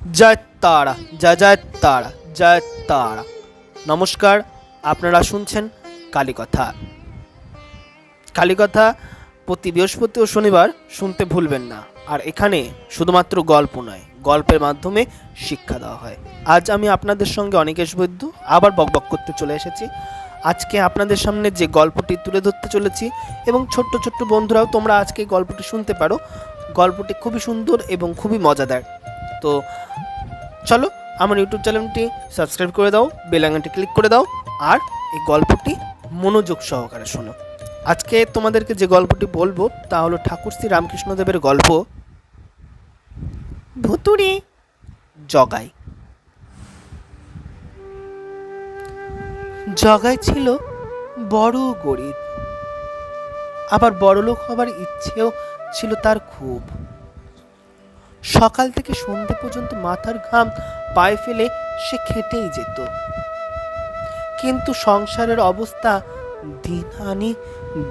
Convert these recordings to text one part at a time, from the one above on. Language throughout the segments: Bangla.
জয় তারা, জয় জয় তারা, জয় তারা। নমস্কার, আপনারা শুনছেন কালীকথা। কালীকথা প্রতি বৃহস্পতি ও শনিবার শুনতে ভুলবেন না। আর এখানে শুধুমাত্র গল্প নয়, গল্পের মাধ্যমে শিক্ষা দেওয়া হয়। আজ আমি আপনাদের সঙ্গে অনিকেশ বৈদ্য আবার বকবক করতে চলে এসেছি। আজকে আপনাদের সামনে যে গল্পটি তুলে ধরতে চলেছি, এবং ছোট্ট ছোট্ট বন্ধুরাও তোমরা আজকে এই গল্পটি শুনতে পারো। গল্পটি খুবই সুন্দর এবং খুবই মজাদার। তো চলো, আমার ইউটিউব চ্যানেলটি সাবস্ক্রাইব করে দাও, বেল আইকনটি ক্লিক করে দাও, আর এই গল্পটি মনোযোগ সহকারে শোনো। আজকে তোমাদেরকে যে গল্পটি বলবো তা হলো ঠাকুর শ্রী রামকৃষ্ণদেবের গল্প ভুতুড়ে জগাই। জগাই ছিল বড় গরিব, আবার বড়লোক হবার ইচ্ছেও ছিল তার খুব। সকাল থেকে সন্ধে পর্যন্ত মাথার ঘাম পায়ে ফেলে সে খেটেই যেত, কিন্তু সংসারের অবস্থা দিন আনি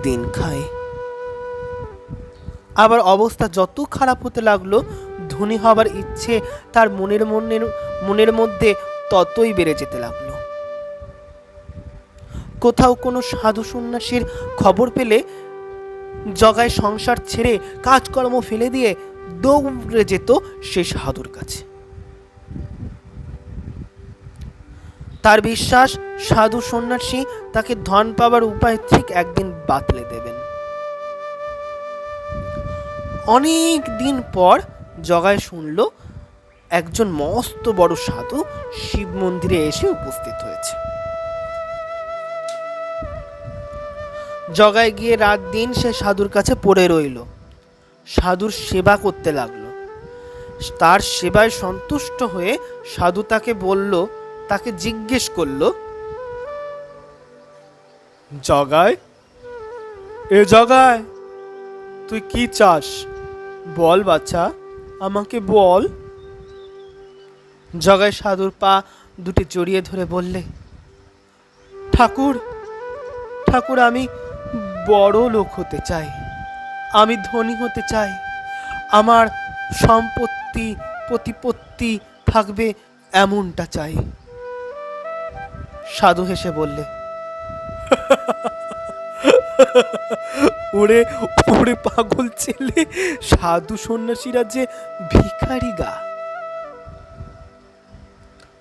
দিন খায়। আবার অবস্থা যত খারাপ হতে লাগলো, ধনী হবার ইচ্ছে তার মনের মধ্যে ততই বেড়ে যেতে লাগলো। কোথাও কোনো সাধু সন্ন্যাসীর খবর পেলে জগায় সংসার ছেড়ে কাজকর্ম ফেলে দিয়ে দৌড়ে যেত সে সাধুর কাছে। তার বিশ্বাস, সাধু সন্ন্যাসী তাকে ধন পাবার উপায় ঠিক একদিন বাতলে দেবেন। অনেক দিন পর জগাই শুনল একজন মস্ত বড় সাধু শিব মন্দিরে এসে উপস্থিত হয়েছে। জগাই গিয়ে রাত দিন সে সাধুর কাছে পড়ে রইল, সাধুর সেবা করতে লাগলো। তার সেবায় সন্তুষ্ট হয়ে সাধু তাকে জিজ্ঞেস করলো, জগাই, জগাই, তুই কি চাস? বল বাচ্চা, আমাকে বল। জগাই সাধুর পা দুটি জড়িয়ে ধরে বললে, ঠাকুর, ঠাকুর, আমি বড় লোক হতে চাই, আমি ধনী হতে চাই, আমার সম্পত্তি প্রতিপত্তি থাকবে এমনটা চাই। সাধু হেসে বললে, ওরে ওরে পাগল ছেলে, সাধু সন্ন্যাসীরা যে ভিখারি গা,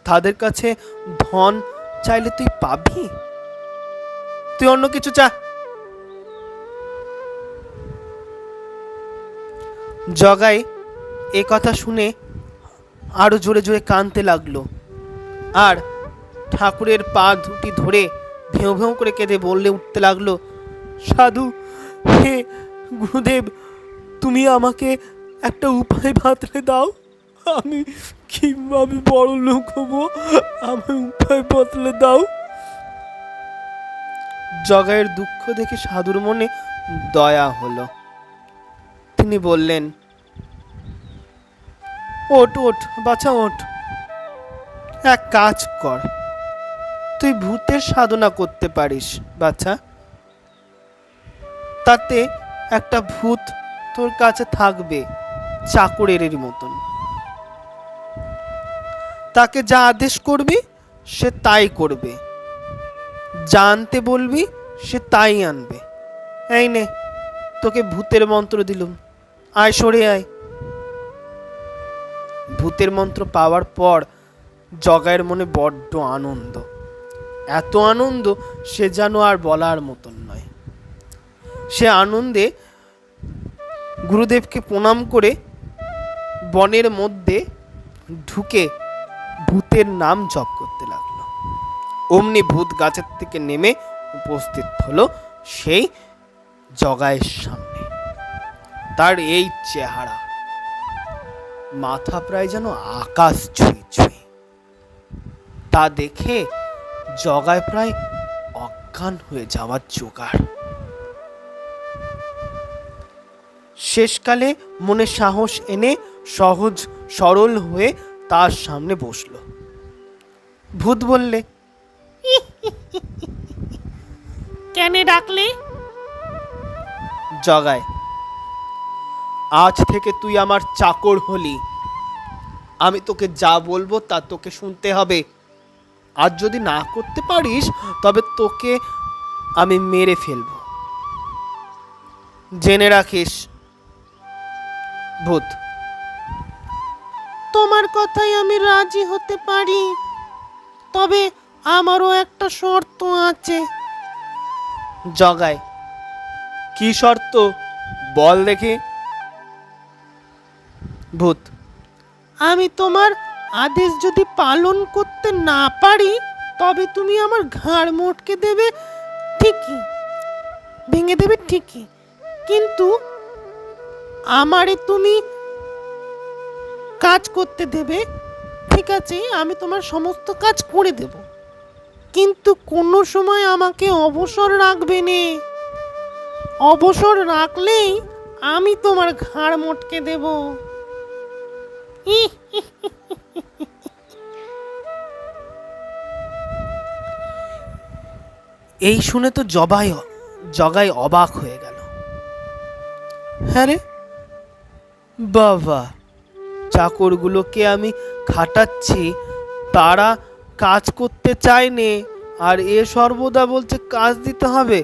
তাদের কাছে ধন চাইলে তুই পাবি? তুই অন্য কিছু চা। জগাই এ কথা শুনে আরো জোরে জোরে কাঁদতে লাগলো, আর ঠাকুরের পা দুটি ধরে ভেউ ভেউ করে কেঁদে বললে উঠতে লাগলো, সাধু, হে গুরুদেব, তুমি আমাকে একটা উপায় বাতলে দাও। আমি কিভাবে বড় লোক হবো, আমি উপায় বাতলে দাও। জগাইয়ের দুঃখ দেখে সাধুর মনে দয়া হলো। তিনি বললেন, ওঠ ওঠ বাছা, ওঠ, এক কাজ কর, তুই ভূতের সাধনা করতে পারিস বাছা। তাতে একটা ভূত তোর কাছে থাকবে চাকরের মতন, তাকে যা আদেশ করবি সে তাই করবে, যা আনতে বলবি সে তাই আনবে। এই নে, তোকে ভূতের মন্ত্র দিলুম, আয় সরে আয়। ভূতের মন্ত্র পাওয়ার পর জগাইয়ের মনে বড্ড আনন্দ, এত আনন্দ সে যেন আর বলার মতন নয়। সে আনন্দে গুরুদেবকে প্রণাম করে বনের মধ্যে ঢুকে ভূতের নাম জপ করতে লাগলো। অমনি ভূত গাছের থেকে নেমে উপস্থিত হলো সেই জগাইয়ের সামনে। তার এই চেহারা, মাথা প্রায় যেন আকাশ ছুঁয়ে ছুঁয়ে। তা দেখে জগাই প্রায় অজ্ঞান হয়ে যাওয়ার জোগাড়। শেষকালে মনে সাহস এনে সহজ সরল হয়ে তার সামনে বসল। ভূত বললে, কেন ডাকলে? জগাই, আজ থেকে তুই আমার চাকর হলি, আমি তোকে যা বলবো তা তোকে শুনতে হবে। আর যদি না করতে পারিস তবে তোকে আমি মেরে ফেলবো, জেনে রাখিস। ভূত: তোমার কথাই আমি রাজি হতে পারি, তবে আমারও একটা শর্ত আছে। জগাই: কি শর্ত, বল দেখি। ভূত: আমি তোমার আদেশ যদি পালন করতে না পারি তবে তুমি আমার ঘাড় মটকে দেবে ঠিকই, ভেঙে দেবে ঠিকই, কিন্তু আমারে তুমি কাজ করতে দেবে। ঠিক আছে, আমি তোমার সমস্ত কাজ করে দেব, কিন্তু কোনো সময় আমাকে অবসর রাখবে নে। অবসর রাখলেই আমি তোমার ঘাড় মটকে দেব। এই শুনে তো জগাই অবাক হয়ে গেল। হ্যাঁ রে বাবা, চাকরগুলোকে আমি খাটাচ্ছি, তারা কাজ করতে চায়নি, আর এ সর্বদা বলছে কাজ দিতে হবে,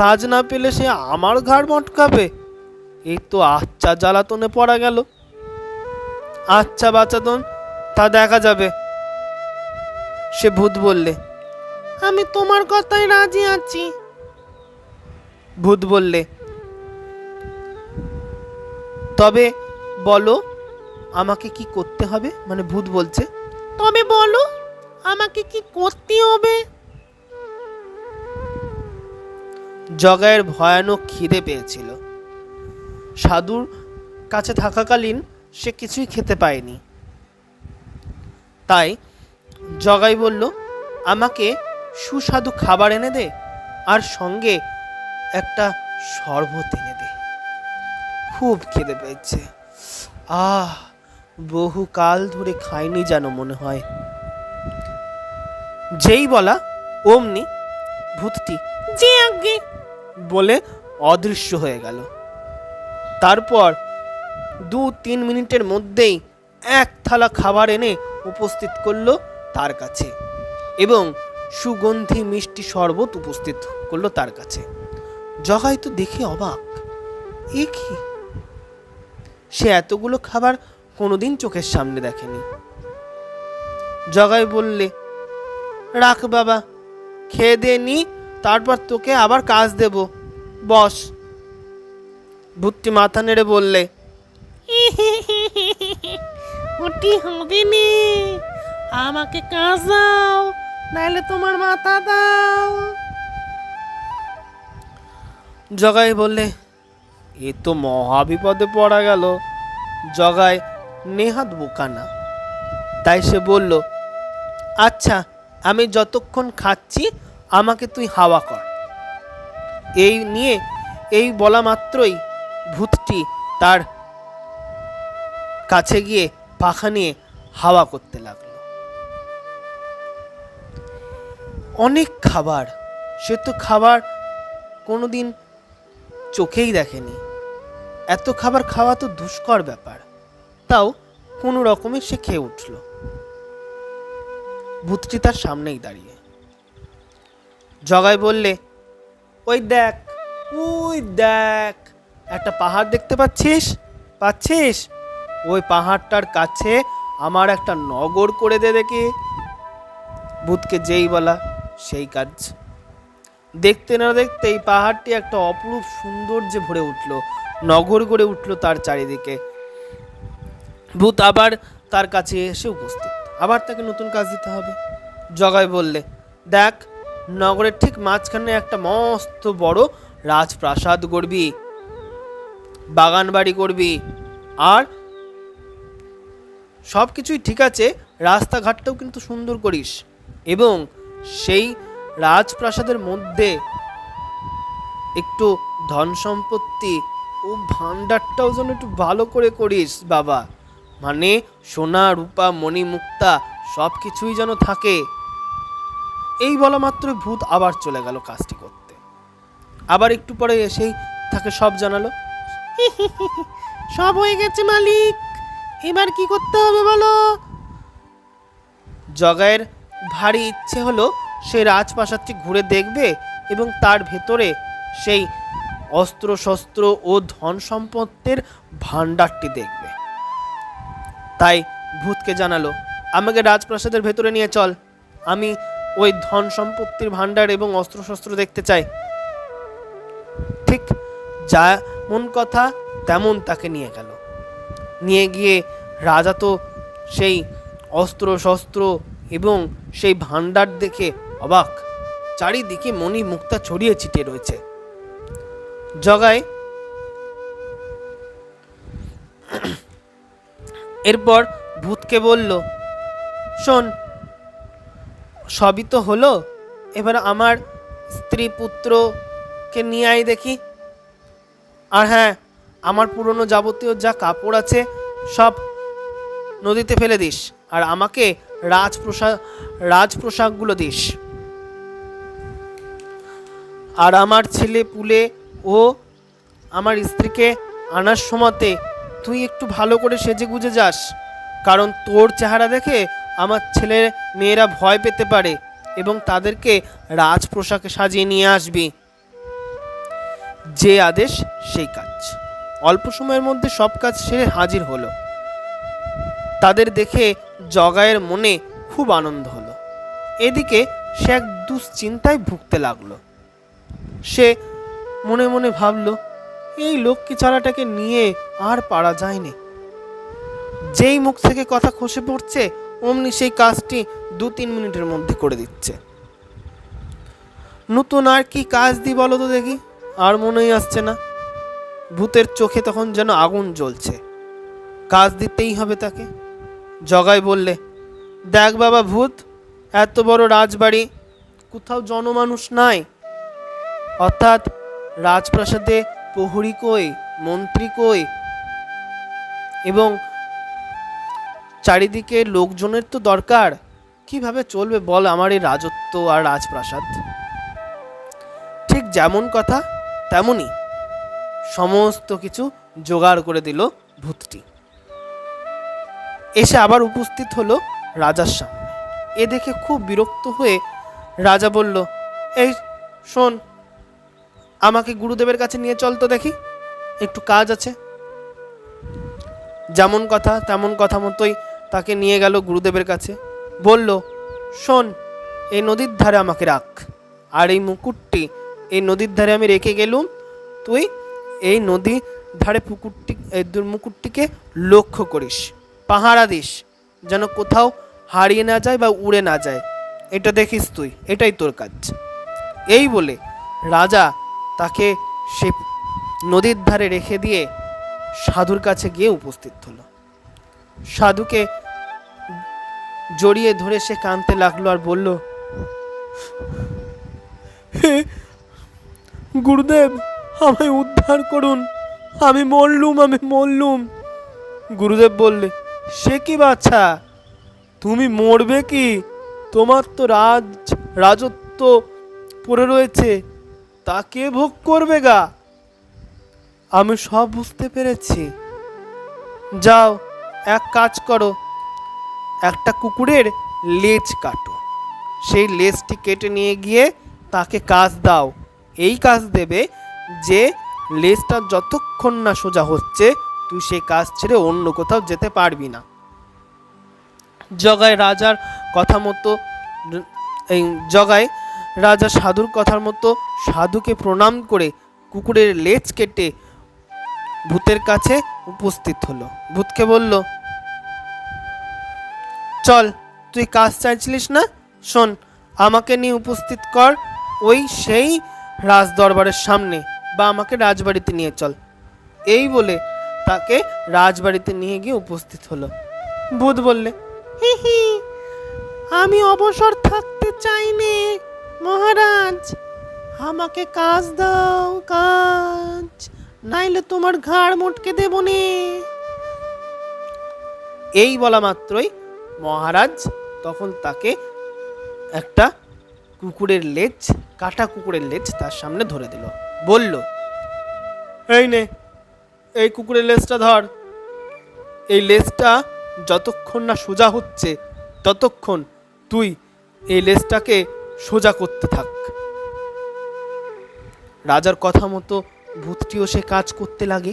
কাজ না পেলে সে আমার ঘাড় মটকাবে। এই তো আচ্ছা জ্বালাতনে পড়া গেল। আচ্ছা বাচাদন, তা দেখা যাবে। সে ভূত বললে। আমি তোমার কথায় রাজি আছি। ভূত বললে, তবে বলো আমাকে কি করতে হবে? মানে ভূত বলছে, তবে বলো আমাকে কি করতে হবে? জগাইয়ের ভয়ানক খিদে পেয়েছিল। সাধুর কাছে থাকাকালীন সে কিছুই খেতে পায়নি। তাই জগাই বলল, আমাকে সুস্বাদু খাবার এনে দে, আর সঙ্গে একটা শরবত এনে দে, খুব খিদে পেয়েছে। বহুকাল ধরে খাইনি যেন মনে হয়। যেই বলা অমনি ভূতটি যে আগে বলে অদৃশ্য হয়ে গেল। তারপর 2-3 মিনিটের মধ্যেই এক থালা খাবার এনে উপস্থিত করলো তার কাছে, এবং সুগন্ধি মিষ্টি শরবত উপস্থিত করলো তার কাছে। জগাই তো দেখে অবাক, এ কি? সে এতগুলো খাবার কোনোদিন চোখের সামনে দেখেনি। জগাই বললে, রাখ বাবা, খেয়ে দিয়ে নি, তারপর তোকে আবার কাজ দেব, বস। ভূতটি মাথা নেড়ে বললে, ওটি হবে নে, আমাকে কাজ দাও, নাহলে তোমার মাথা দাও। জগাই বললে, এ তো মহা বিপদে পড়া গেল। জগাই নেহাত বোকা না, তাই সে বলল, আচ্ছা আমি যতক্ষণ খাচ্ছি আমাকে তুই হাওয়া কর। এই বলা মাত্রই ভূতটি তার কাছে গিয়ে পাখা নিয়ে হাওয়া করতে লাগলো। অনেক খাবার, সে তো খাবার কোনোদিন চোখেই দেখেনি। এত খাবার খাওয়া তো দুষ্কর ব্যাপার, তাও কোনো রকমে সে খেয়ে উঠল। ভূতটি তার সামনেই দাঁড়িয়ে। জগাই বললে, ওই দেখ, একটা পাহাড় দেখতে পাচ্ছিস? ওই পাহাড়টার কাছে আমার একটা নগর করে দে দেখি। ভূতকে যেই বলা সেই কাজ। দেখতে না দেখতে এই পাহাড়টি একটা অপরূপ সৌন্দর্যে ভরে উঠল, নগর গড়ে উঠল তার চারিদিকে। ভূত আবার তার কাছে এসে উপস্থিত, আবার তাকে নতুন কাজ দিতে হবে। জগাই বললে, দেখ, নগরের ঠিক মাঝখানে একটা মস্ত বড় রাজপ্রাসাদ করবি, বাগান বাড়ি করবি, আর সব কিছুই ঠিক আছে, রাস্তাঘাটটাও কিন্তু সুন্দর করিস, এবং সেই রাজপ্রাসাদের মধ্যে একটু ধন সম্পত্তি ও ভান্ডারটাও যেন একটু ভালো করে করিস বাবা, মানে সোনা রূপা মণি মুক্তা সব কিছুই যেন থাকে। এই বলা মাত্র ভূত আবার চলে গেল কাজটি করতে। আবার একটু পরে এসেই তাকে সব জানালো। সব হয়ে গেছে মালিক, এবার কি করতে হবে বলো? জগায়ের ভারী ইচ্ছে হলো সেই রাজপ্রাসাদটি ঘুরে দেখবে এবং তার ভেতরে সেই অস্ত্র শস্ত্র ও ধন সম্পদের ভাণ্ডারটি দেখবে। তাই ভূতকে জানালো, আমাকে রাজপ্রাসাদের ভেতরে নিয়ে চল, আমি ওই ধন সম্পত্তির ভাণ্ডার এবং অস্ত্র শস্ত্র দেখতে চাই। ঠিক যেমন কথা তেমন তাকে নিয়ে গেল। নিয়ে গিয়ে রাজা তো সেই অস্ত্র শস্ত্র এবং সেই ভাণ্ডার দেখে অবাক। চারিদিকে মণি মুক্তা ছড়িয়ে ছিটিয়ে রয়েছে। জগাই এরপর ভূতকে বলল, শোন, সবই তো হলো, এবার আমার স্ত্রী পুত্রকে নিয়ে আয় দেখি। আর হ্যাঁ, আমার পুরনো যাবতীয় যা কাপড় আছে সব নদীতে ফেলে দিস, আর আমাকে রাজপ্রসাদগুলো দিস। আর আমার ছেলে পুলে ও আমার স্ত্রীকে আনার সময়তে তুই একটু ভালো করে সেজে গুজে যাস, কারণ তোর চেহারা দেখে আমার ছেলে মেয়েরা ভয় পেতে পারে এবং তাদেরকে রাজপ্রসাদে সাজিয়ে নিয়ে আসবি। যে আদেশ সেই কাজ। অল্প সময়ের মধ্যে সব কাজ সেরে হাজির হলো। তাদের দেখে জগায়ের মনে খুব আনন্দ হলো। এদিকে সে এক দুশ্চিন্তায় ভুগতে লাগলো। সে মনে মনে ভাবল, এই লক্ষ্মী ছাড়াটাকে নিয়ে আর পারা যায়নি। যেই মুখ থেকে কথা খসে পড়ছে অমনি সেই কাজটি 2-3 মিনিটের মধ্যে করে দিচ্ছে। নতুন আর কি কাজ দিই বলো তো দেখি, আর মনেই আসছে না। ভূতের চোখে তখন যেন আগুন জ্বলছে। কাজ দিতেই হবে তাকে। জগাই বললে, দেখ বাবা ভূত, এত বড় রাজবাড়ি, কোথাও জনমানুষ নাই, অর্থাৎ রাজপ্রাসাদে প্রহরী কই, মন্ত্রী কই, এবং চারিদিকে লোকজনের তো দরকার। কিভাবে চলবে বল আমার এই রাজত্ব আর রাজপ্রাসাদ? ঠিক যেমন কথা তেমনই সমস্ত কিছু জোগাড় করে দিল ভূতটি। এসে আবার উপস্থিত হলো রাজার সামনে। এ দেখে খুব বিরক্ত হয়ে রাজা বলল, এই শোন, আমাকে গুরুদেবের কাছে নিয়ে চল তো দেখি, একটু কাজ আছে। যেমন কথা তেমন কথা মতোই তাকে নিয়ে গেল গুরুদেবের কাছে। বলল, শোন, এই নদীর ধারে আমাকে রাখ, আর এই মুকুটটি এই নদীর ধারে আমি রেখে গেলুম, তুই এই নদীর ধারে মুকুটটিকে লক্ষ্য করিস, পাহারা দিস, যেন কোথাও হারিয়ে না যায় বা উড়ে না যায়, এটা দেখিস তুই, এটাই তোর কাজ। এই বলে রাজা তাকে সে নদীর ধারে রেখে দিয়ে সাধুর কাছে গিয়ে উপস্থিত হলো। সাধুকে জড়িয়ে ধরে সে কাঁদতে লাগলো আর বলল, হে গুরুদেব, আমায় উদ্ধার করুন, আমি মরলুম। গুরুদেব বললে, সে কি বাচ্চা, তুমি মরবে কি? তোমার তো রাজত্ব পড়ে রয়েছে, তা কে ভোগ করবে গা? আমি সব বুঝতে পেরেছি। যাও, এক কাজ করো, একটা কুকুরের লেজ কাটো, সেই লেজটি কেটে নিয়ে গিয়ে তাকে কাজ দাও। এই কাজ দেবে যে লেজটা যতক্ষণ না সোজা হচ্ছে তুই সেই কাজ ছেড়ে অন্য কোথাও যেতে পারবি না। জগাই রাজা সাধুর কথার মতো সাধুকে প্রণাম করে কুকুরের লেজ কেটে ভূতের কাছে উপস্থিত হলো। ভূতকে বলল, চল, তুই কাজ চাইছিলিস না, শোন, আমাকে নিয়ে উপস্থিত কর ওই সেই রাজ দরবারের সামনে, বা আমাকে রাজবাড়িতে নিয়ে চল। এই বলে তাকে রাজবাড়িতে নিয়ে গিয়ে উপস্থিত হলো। ভূত বললে, হি হি, আমি অবসর থাকতে চাইনি মহারাজ, আমাকে কাজ দাও, কাজ, নাইলে তোমার ঘাড় মোটকে দেব নে। এই বলা মাত্রই মহারাজ তখন তাকে একটা কাটা কুকুরের লেজ তার সামনে ধরে দিল। বলল, এই নে, এই কুকুরের লেজটা ধর, এই লেজটা যতক্ষণ না সোজা হচ্ছে ততক্ষণ তুই এই লেজটাকে সোজা করতে থাক। রাজার কথা মতো ভূতটিও সে কাজ করতে লাগে।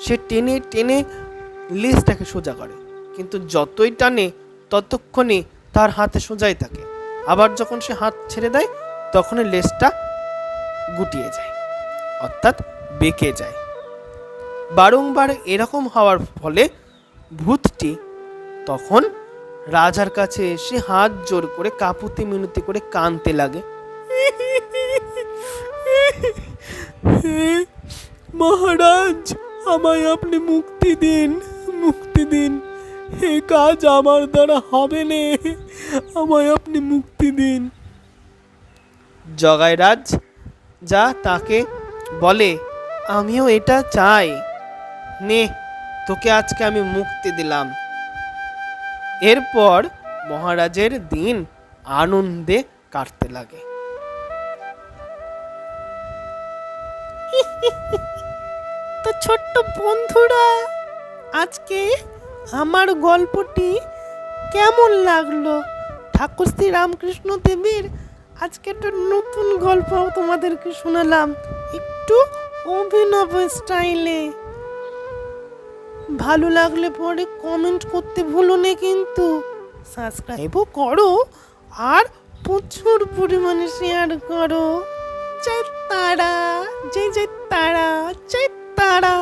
সে টেনে টেনে লেজটাকে সোজা করে, কিন্তু যতই টানে ততক্ষণে তার হাতে সোজাই থাকে। আবার যখন সে হাত ছেড়ে দেয় তখন লেজটা গুটিয়ে যায়, অর্থাৎ বেঁকে যায়। বারংবার এরকম হওয়ার ফলে ভূতটি তখন রাজার কাছে এসে হাত জোর করে কাপুতি মিনতি করে কাঁদতে লাগে। মহারাজ, আমায় আপনি মুক্তি দিন, মুক্তি দিন। এই কাজ আমার দ্বারা হবে না, আমায় আপনি মুক্তি দিন। জগাইরাজ যা তাকে বলে, আমিও এটা চাই, নে তোকে আজকে আমি মুক্তি দিলাম। এরপর মহারাজের দিন আনন্দে কাটতে লাগে। তো ছোট্ট বন্ধুরা, আজকে আমার গল্পটি কেমন লাগলো? ঠাকুর শ্রী রামকৃষ্ণ দেবের আজকে একটা নতুন গল্প তোমাদেরকে শোনালাম, একটু অভিনব স্টাইলে। ভালো লাগলে পরে কমেন্ট করতে ভুলো না, কিন্তু সাবস্ক্রাইবও করো আর প্রচুর পরিমাণে শেয়ার করো। জয় তারা, জয় জয় তারা, জয় তারা।